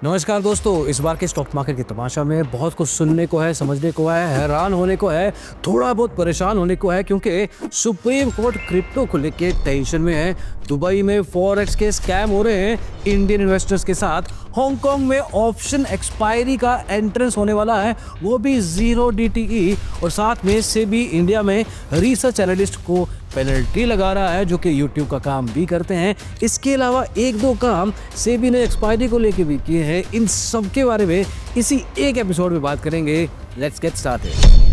नमस्कार दोस्तों, इस बार के स्टॉक मार्केट के तमाशा में बहुत कुछ सुनने को है, समझने को है, हैरान होने को है, थोड़ा बहुत परेशान होने को है क्योंकि सुप्रीम कोर्ट क्रिप्टो को लेके टेंशन में है। दुबई में फॉरेक्स के स्कैम हो रहे हैं इंडियन इन्वेस्टर्स के साथ। हांगकांग में ऑप्शन एक्सपायरी का एंट्रेंस होने वाला है, वो भी 0 DTE। और साथ में सेबी इंडिया में रिसर्च एनालिस्ट को पेनल्टी लगा रहा है जो कि यूट्यूब का काम भी करते हैं। इसके अलावा एक दो काम सेबी ने एक्सपायरी को लेके भी किए हैं। इन सब के बारे में इसी एक एपिसोड में बात करेंगे। Let's get started.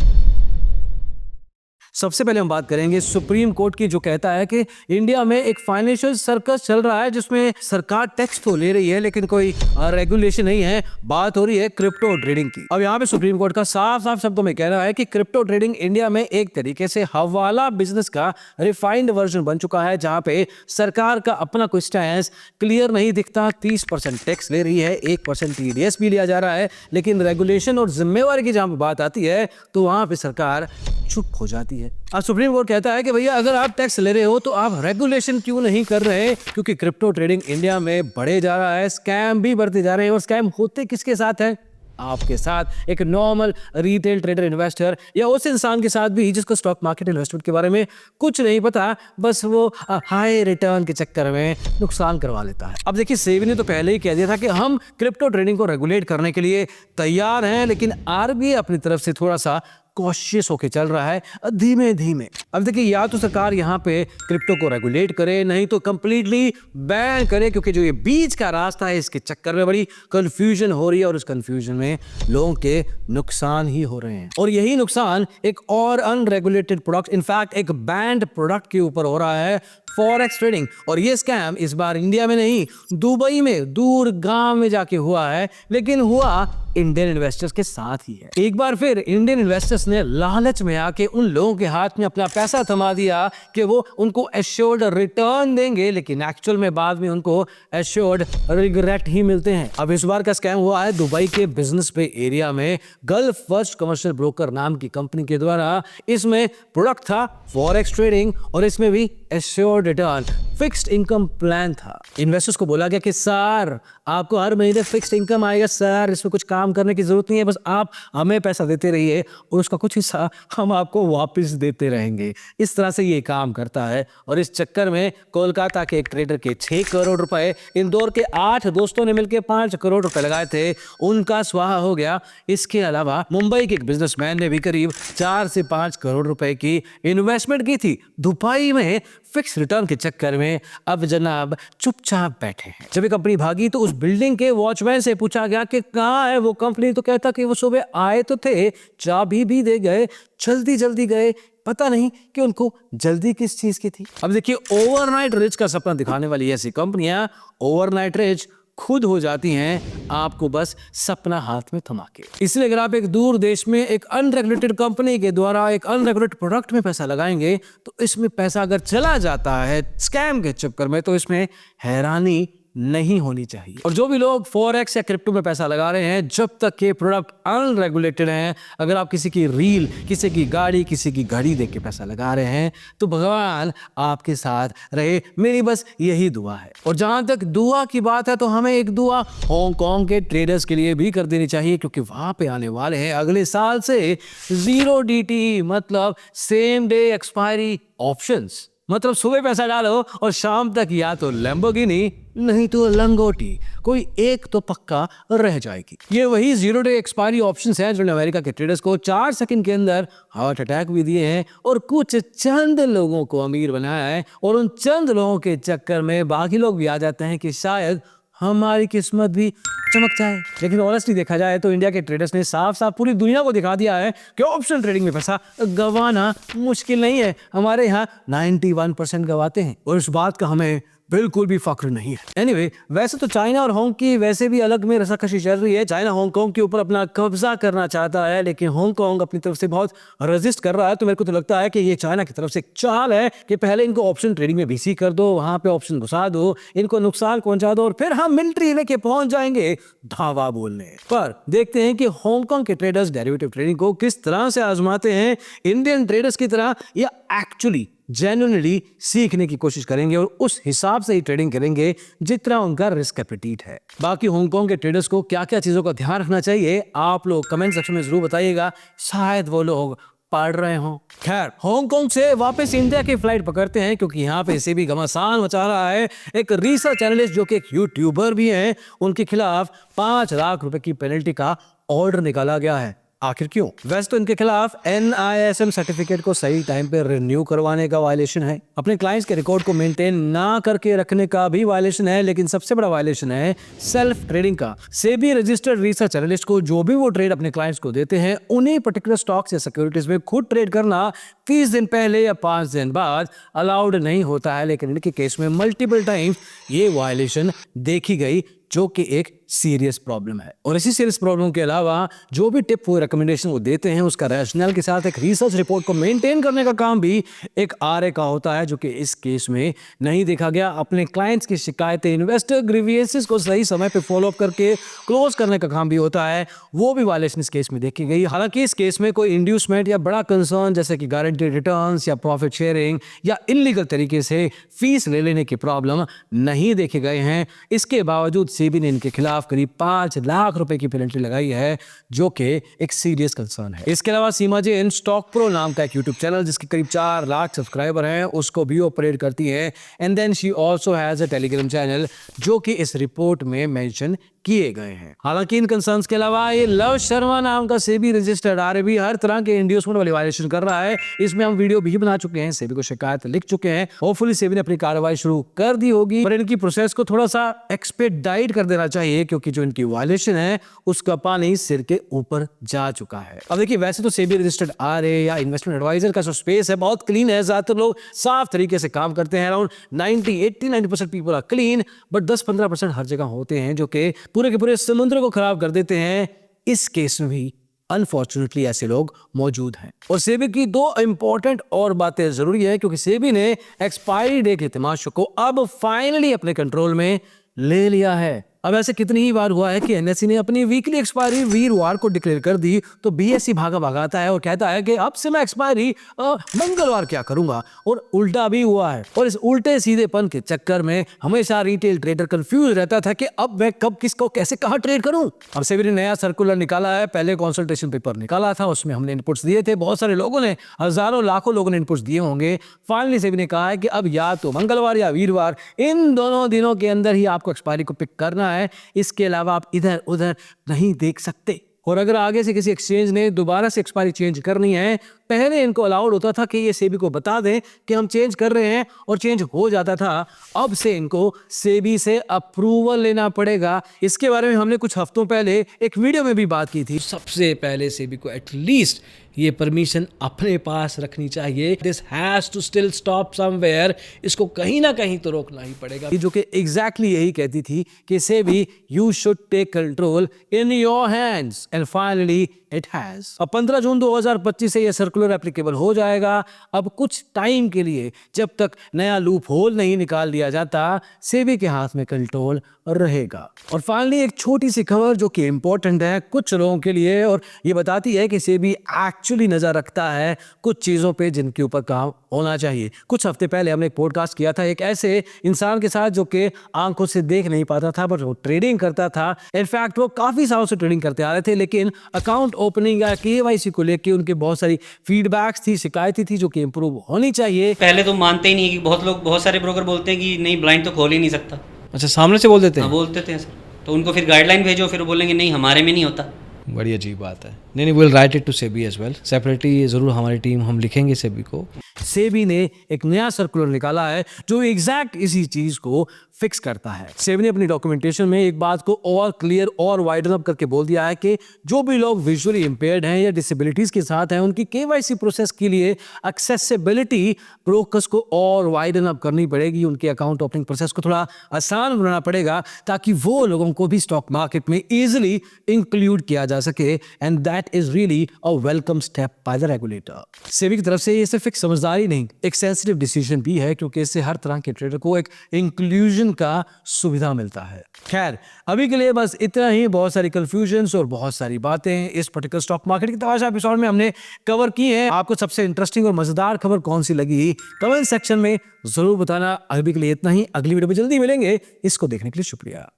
सबसे पहले हम बात करेंगे सुप्रीम कोर्ट की, जो कहता है कि इंडिया में एक फाइनेंशियल सर्कस चल रहा है जिसमें सरकार टैक्स तो ले रही है लेकिन कोई रेगुलेशन नहीं है। बात हो रही है क्रिप्टो ट्रेडिंग की। अब यहाँ पे सुप्रीम कोर्ट का साफ साफ शब्दों में कहना है कि क्रिप्टो ट्रेडिंग इंडिया में एक तरीके से हवाला बिजनेस का रिफाइंड वर्जन बन चुका है, जहां पे सरकार का अपना कोई स्टैंस क्लियर नहीं दिखता। 30% टैक्स ले रही है, 1% TDS भी लिया जा रहा है, लेकिन रेगुलेशन और जिम्मेवारी की जहां बात आती है तो वहां पे सरकार चुप हो जाती है। अब सुप्रीम कोर्ट कहता है कि भैया अगर आप टैक्स ले रहे हो तो आप रेगुलेशन क्यों नहीं कर रहे, क्योंकि क्रिप्टो ट्रेडिंग इंडिया में बढ़े जा रहा है, स्कैम भी बढ़ते जा रहे हैं। और स्कैम होते किसके साथ है? आपके साथ, एक नॉर्मल रिटेल ट्रेडर इन्वेस्टर या उस इंसान के साथ भी जिसको स्टॉक मार्केट इन्वेस्टमेंट के बारे में कुछ नहीं पता, बस वो हाई रिटर्न के चक्कर में नुकसान करवा लेता है। अब देखिए, सेबी ने तो पहले ही कह दिया था कि हम क्रिप्टो ट्रेडिंग को रेगुलेट करने के लिए तैयार हैं, लेकिन RBI अपनी तरफ से थोड़ा सा कॉशियस होके चल रहा है, धीमे धीमे। अब देखिए, या तो सरकार यहाँ पे क्रिप्टो को रेगुलेट करे, नहीं तो कंप्लीटली बैन करे, क्योंकि जो ये बीच का रास्ता है इसके चक्कर में बड़ी कंफ्यूजन हो रही है और उस कंफ्यूजन में लोगों के नुकसान ही हो रहे हैं। और यही नुकसान एक और अनरेगुलेटेड प्रोडक्ट, इनफैक्ट एक बैंड प्रोडक्ट के ऊपर हो रहा है, फॉरेक्स ट्रेडिंग। और ये स्कैम इस बार इंडिया में नहीं, दुबई में दूर गांव में जाके हुआ है, लेकिन हुआ इंडियन इन्वेस्टर्स के साथ ही है। एक बार फिर इंडियन इन्वेस्टर्स ने लालच में आके उन लोगों के हाथ में अपना पैसा थमा दिया कि वो उनको एश्योर्ड रिटर्न देंगे, लेकिन एक्चुअल में बाद में उनको एश्योर्ड रिग्रेट ही मिलते हैं। अब इस बार का स्कैम हुआ है दुबई के बिजनेस पे एरिया में, गल्फ फर्स्ट कमर्शियल ब्रोकर नाम की कंपनी के द्वारा। इसमें प्रोडक्ट था फॉरेक्स ट्रेडिंग और इसमें भी assured return fixed income plan था। इन्वेस्टर्स को बोला गया कि सर आपको हर महीने फिक्स्ड इनकम आएगा सर, इसमें कुछ काम करने की जरूरत नहीं है, बस आप हमें पैसा देते रहिए और उसका कुछ हिस्सा हम आपको वापस देते रहेंगे। इस तरह से ये काम करता है। और इस चक्कर में कोलकाता के एक ट्रेडर के 6 करोड़ रुपए, इंदौर के 8 दोस्तों ने मिलकर 5 करोड़ रुपए लगाए थे, उनका स्वाहा हो गया। इसके अलावा मुंबई के एक बिजनेसमैन ने भी करीब 4 से 5 करोड़ रुपए की इन्वेस्टमेंट की थी दुबई में फिक्स रिटर्न के चक्कर में। अब जनाब चुपचाप बैठे हैं। जब ये कंपनी भागी तो उस बिल्डिंग के वॉचमैन से पूछा गया कि कहाँ है वो कंपनी, तो कहता कि वो सुबह आए तो थे, चाबी भी दे गए, जल्दी जल्दी गए, पता नहीं कि उनको जल्दी किस चीज की थी। अब देखिए, ओवरनाइट रिच का सपना दिखाने वाली ऐसी कंपनियां ओवरनाइट रिच खुद हो जाती हैं, आपको बस सपना हाथ में थमा के। इसलिए अगर आप एक दूर देश में एक अनरेगुलेटेड कंपनी के द्वारा एक अनरेगुलेटेड प्रोडक्ट में पैसा लगाएंगे तो इसमें पैसा अगर चला जाता है स्कैम के चक्कर में, तो इसमें हैरानी नहीं होनी चाहिए। और जो भी लोग फॉरेक्स या क्रिप्टो में पैसा लगा रहे हैं, जब तक के प्रोडक्ट अनरेगुलेटेड हैं, अगर आप किसी की रील, किसी की गाड़ी, किसी की घड़ी देख के पैसा लगा रहे हैं, तो भगवान आपके साथ रहे, मेरी बस यही दुआ है। और जहां तक दुआ की बात है तो हमें एक दुआ हांगकांग के ट्रेडर्स के लिए भी कर देनी चाहिए, क्योंकि वहां पे आने वाले हैं अगले साल से 0 DTE, मतलब सेम डे एक्सपायरी ऑप्शंस। मतलब सुबह पैसा डालो और शाम तक या तो लैम्बोर्गिनी नहीं तो लंगोटी, कोई एक तो पक्का रह जाएगी। ये वही 0 डे एक्सपायरी ऑप्शंस हैं जिन्होंने अमेरिका के ट्रेडर्स को 4 सेकंड के अंदर हार्ट अटैक भी दिए हैं और कुछ चंद लोगों को अमीर बनाया है। और उन चंद लोगों के चक्कर में बाकी लोग भी आ जाते हैं कि शायद हमारी किस्मत भी चमक जाए। लेकिन ऑनेस्टली देखा जाए तो इंडिया के ट्रेडर्स ने साफ साफ पूरी दुनिया को दिखा दिया है कि ऑप्शन ट्रेडिंग में पैसा गंवाना मुश्किल नहीं है। हमारे यहाँ 91% गंवाते हैं और इस बात का हमें बिल्कुल भी फक्र नहीं है। एनीवे, वैसे तो चाइना और हांगकांग की वैसे भी अलग में रसाकशी चल रही है। चाइना हांगकांग के ऊपर अपना कब्जा करना चाहता है, लेकिन हांगकांग अपनी तरफ से बहुत रेजिस्ट कर रहा है। तो मेरे को तो लगता है कि ये चाइना की तरफ से एक चाल है कि पहले इनको ऑप्शन ट्रेडिंग में BC कर दो, वहां पे ऑप्शन घुसा दो, इनको नुकसान पहुंचा दो और फिर हम मिलिट्री लेके पहुंच जाएंगे धावा बोलने। पर देखते हैं कि हांगकांग के ट्रेडर्स डेरिवेटिव ट्रेडिंग को किस तरह से आजमाते हैं, इंडियन ट्रेडर्स की तरह या एक्चुअली जेन्युइनली सीखने की कोशिश करेंगे और उस हिसाब से ही ट्रेडिंग करेंगे जितना उनका रिस्क एपेटाइट है। बाकी हांगकांग के ट्रेडर्स को क्या क्या चीजों का ध्यान रखना चाहिए आप लोग कमेंट सेक्शन में जरूर बताइएगा, शायद वो लोग पढ़ रहे हो। खैर, हांगकांग से वापस इंडिया की फ्लाइट पकड़ते हैं क्योंकि यहाँ पे इसे भी घमासान मचा रहा है। एक रिसर्च एनालिस्ट जो कि एक यूट्यूबर भी हैं, उनके खिलाफ 5 लाख रुपए की पेनल्टी का ऑर्डर निकाला गया है। आखिर क्यों? वैसे तो इनके खिलाफ NISM सर्टिफिकेट को सही टाइम पे रिन्यू करवाने का वायलेशन है, अपने क्लाइंट्स के रिकॉर्ड को मेंटेन ना करके रखने का भी वायलेशन है, लेकिन सबसे बड़ा वायलेशन है सेल्फ ट्रेडिंग का। सेबी रजिस्टर्ड रिसर्च एनालिस्ट को जो भी वो ट्रेड अपने क्लाइंट्स को देते हैं, उन्हीं पर्टिकुलर स्टॉक्स या सिक्योरिटीज में खुद ट्रेड करना 30 दिन पहले या 5 दिन बाद अलाउड नहीं होता है। लेकिन इनके केस में मल्टीपल टाइम्स ये वायलेशन देखी गई, जो कि एक सीरियस प्रॉब्लम है। और इसी सीरियस प्रॉब्लम के अलावा जो भी टिप वो रिकमेंडेशन वो देते हैं, उसका रैशनल के साथ एक रिसर्च रिपोर्ट को मेंटेन करने का काम भी एक RA का होता है, जो कि इस केस में नहीं देखा गया। अपने क्लाइंट्स की शिकायतें, इन्वेस्टर ग्रीवियंसेस को सही समय पे फॉलो अप करके क्लोज करने का काम भी होता है, वो भी वायलेशन इस केस में देखी गई। हालांकि इस केस में कोई इंड्यूसमेंट या बड़ा कंसर्न जैसे कि गारंटीड रिटर्न्स या प्रॉफिट शेयरिंग या इलीगल तरीके से फीस ले लेने की प्रॉब्लम नहीं देखे गए हैं। इसके बावजूद सेबी ने इनके खिलाफ करीब 5 लाख रुपए की पेनल्टी लगाई है, जो कि एक सीरियस कंसर्न है। इसके अलावा सीमा जैन स्टॉक प्रो नाम का एक यूट्यूब चैनल जिसके करीब 4 लाख सब्सक्राइबर हैं, उसको भी ऑपरेट करती है। And then she also has a Telegram channel जो कि इस रिपोर्ट में मेंशन किए गए हैं। हालांकि इन कंसर्न्स के अलावा ये लव शर्मा नाम का सेबी रजिस्टर्ड RA भी हर तरह के इंड्यूसमेंट वाली वायलेशन कर रहा है। इसमें हम वीडियो भी बना चुके हैं, सेबी को शिकायत लिख चुके हैं। होपफुली सेबी ने अपनी कार्रवाई शुरू कर दी होगी, पर इनकी प्रोसेस को थोड़ा सा एक्सपेडाइट कर देना चाहिए क्योंकि जो इनकी वायलेशन है उसका पानी सिर के ऊपर जा चुका है। अब देखिए, वैसे तो सेबी रजिस्टर्ड RA या इन्वेस्टमेंट एडवाइजर का जो स्पेस है बहुत क्लीन है, ज्यादातर लोग साफ तरीके से काम करते हैं। Around 90-80-90% people are clean, but 10-15% हर जगह होते हैं जो कि पूरे के पूरे समुद्र को खराब कर देते हैं। इस केस में भी अनफॉर्चुनेटली ऐसे लोग मौजूद हैं। और सेबी की 2 इंपॉर्टेंट और बातें जरूरी है क्योंकि सेबी ने एक्सपायरी डेट के तमाशे को अब फाइनली अपने कंट्रोल में ले लिया है। अब ऐसे कितनी ही बार हुआ है कि NSE ने अपनी वीकली एक्सपायरी वीरवार को डिक्लेयर कर दी तो BSE भागाता है और कहता है कि अब से मैं एक्सपायरी मंगलवार क्या करूंगा, और उल्टा भी हुआ है। और इस उल्टे सीधेपन के चक्कर में हमेशा रिटेल ट्रेडर कंफ्यूज रहता था कि अब मैं कब किसको कैसे कहां ट्रेड करूं। अब सेबी ने नया सर्कुलर निकाला है, पहले कंसल्टेशन पेपर निकाला था, उसमें हमने इनपुट्स दिए थे, बहुत सारे लोगों ने, हजारों लाखों लोगों ने इनपुट्स दिए होंगे। फाइनली सेबी ने कहा है कि अब या तो मंगलवार या वीरवार, इन दोनों दिनों के अंदर ही आपको एक्सपायरी को पिक करना है। इसके अलावा आप इधर उधर नहीं देख सकते। और अगर आगे से किसी एक्सचेंज ने दोबारा से एक्सपायरी चेंज करनी है, पहले इनको अलाउड होता था कि ये सेबी को बता दें कि हम चेंज कर रहे हैं और चेंज हो जाता था। अब से इनको सेबी से अप्रूवल लेना पड़ेगा। इसके बारे में हमने कुछ हफ्तों पहले एक वीडियो में भी बात की थी। सबसे पहले सेबी को एटलीस्ट ये परमिशन अपने पास रखनी चाहिए। This has to still stop somewhere, इसको कहीं ना कहीं तो रोकना ही पड़ेगा। जो कि एग्जैक्टली यही कहती थी कि SEBI you should take control in your hands, and finally it has. अब 15 जून 2025 से यह सर्कुलर एप्लीकेबल हो जाएगा। अब कुछ टाइम के लिए, जब तक नया लूप होल नहीं निकाल दिया जाता, सेबी के हाथ में कंट्रोल रहेगा। और फाइनली एक छोटी सी खबर जो कि इंपॉर्टेंट है कुछ लोगों के लिए, और ये बताती है कि सेबी एक्चुअली नजर रखता है कुछ चीजों पे जिनके ऊपर काम होना चाहिए। कुछ हफ्ते पहले हमने एक पॉडकास्ट किया था एक ऐसे इंसान के साथ जो कि आंखों से देख नहीं पाता था, बट वो ट्रेडिंग करता था। इनफैक्ट वो काफी सालों से ट्रेडिंग करते आ रहे थे, लेकिन अकाउंट ओपनिंग या KYC को लेकर उनके बहुत सारी फीडबैक्स थी, शिकायतें थी जो कि इंप्रूव होनी चाहिए। पहले तो मानते ही नहीं कि बहुत सारे ब्रोकर बोलते हैं कि नहीं, ब्लाइंड तो खोल ही नहीं सकता। अच्छा, सामने से बोल देते हैं? हाँ, बोलते थे सर। तो उनको फिर गाइडलाइन भेजो, फिर बोलेंगे नहीं हमारे में नहीं होता। बड़ी अजीब बात है। नहीं, will write it to SEBI as well separately, जरूर हमारी टीम हम लिखेंगे सेबी को। सेबी ने एक नया सर्कुलर निकाला है जो एग्जैक्ट इसी चीज को फिक्स करता है। सेबी ने अपनी डॉक्यूमेंटेशन में एक बात को और क्लियर और वाइडन अप करके बोल दिया है कि जो भी लोग विजुअली इंपेयर्ड हैं या डिसेबिलिटीज के साथ हैं, उनकी KYC प्रोसेस के लिए एक्सेसिबिलिटी ब्रोकर्स को और वाइडन अप करनी पड़ेगी। उनके अकाउंट ओपनिंग प्रोसेस को थोड़ा आसान बनाना पड़ेगा ताकि वो लोगों को भी स्टॉक मार्केट में इजिली इंक्लूड किया जा जा सके, and that is really a welcome step by the regulator. SEBI की तरफ से ये सिर्फ एक समझदारी नहीं, एक सेंसिटिव डिसीजन भी है, क्योंकि इससे हर तरह के ट्रेडर को एक इंक्लूजन का सुविधा मिलता है। खैर, अभी के लिए बस इतना ही। बहुत सारी कंफ्यूजन्स और बहुत सारी बातें इस पर्टिकुलर स्टॉक मार्केट की तमाशा एपिसोड में हमने कवर की है। आपको सबसे इंटरेस्टिंग और मजेदार खबर कौन सी लगी कमेंट सेक्शन में जरूर बताना। अभी के लिए इतना ही, अगली वीडियो में जल्दी मिलेंगे। इसको देखने के लिए शुक्रिया।